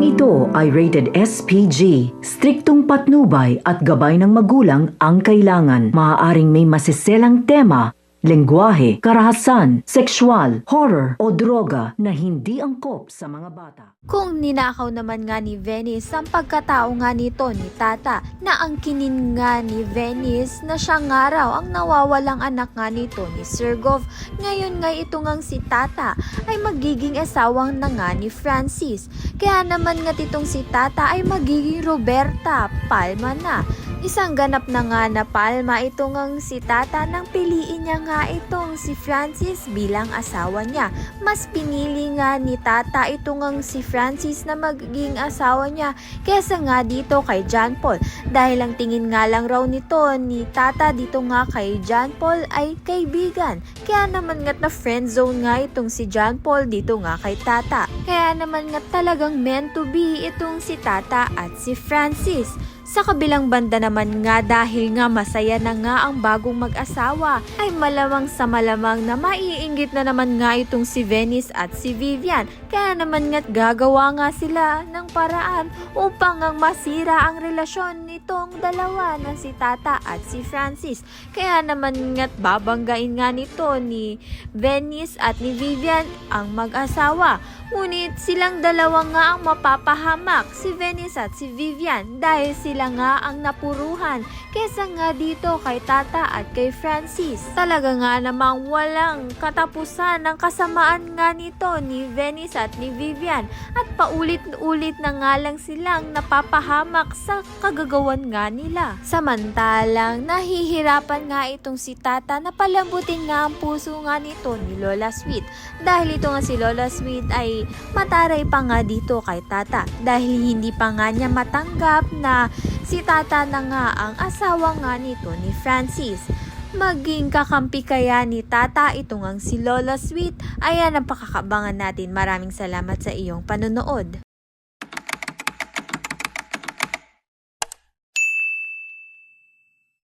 Programang ito ay rated SPG. Striktong patnubay at gabay ng magulang ang kailangan. Maaaring may masiselang tema, lengguwahe, karahasan, sexual, horror o droga na hindi angkop sa mga bata. Kung ninakaw naman nga ni Venice ang pagkatao nga nito ni Tata, na angkinin nga ni Venice na siya nga raw ang nawawalang anak nga nito ni Sergov, ngayon nga ito ngang si Tata ay magiging asawang na nga ni Francis. Kaya naman nga itong si Tata ay magiging Roberta Palma na. Isang ganap na nga na palma ito ngang si Tata nang piliin niya nga itong si Francis bilang asawa niya. Mas pinili nga ni Tata ito ngang si Francis na magiging asawa niya kesa nga dito kay John Paul. Dahil ang tingin nga lang raw nito ni Tata dito nga kay John Paul ay kaibigan. Kaya naman nga't na friend zone nga itong si John Paul dito nga kay Tata. Kaya naman nga talagang meant to be itong si Tata at si Francis. Sa kabilang banda naman nga dahil nga masaya na nga ang bagong mag-asawa ay malamang sa malamang na maiinggit na naman nga itong si Venice at si Vivian. Kaya naman nga't gagawa nga sila ng paraan upang ang masira ang relasyon nitong dalawa na si Tata at si Francis. Kaya naman nga't babanggain nga nito ni Venice at ni Vivian ang mag-asawa. Ngunit silang dalawa nga ang mapapahamak, si Venice at si Vivian, dahil sila nga ang napuruhan kesa nga dito kay Tata at kay Francis. Talaga nga namang walang katapusan ng kasamaan nga nito ni Venice at ni Vivian at paulit-ulit na nga lang silang napapahamak sa kagagawan nga nila. Samantalang nahihirapan nga itong si Tata na palambutin nga ang puso nga nito ni Lola Sweet, dahil ito nga si Lola Sweet ay mataray pa nga dito kay Tata dahil hindi pa nga niya matanggap na si Tata na nga ang asawa nga nito ni Francis. Maging kakampi kaya ni Tata itong ang si Lola Sweet? Ayan ang pakakabangan natin. Maraming salamat sa iyong panonood.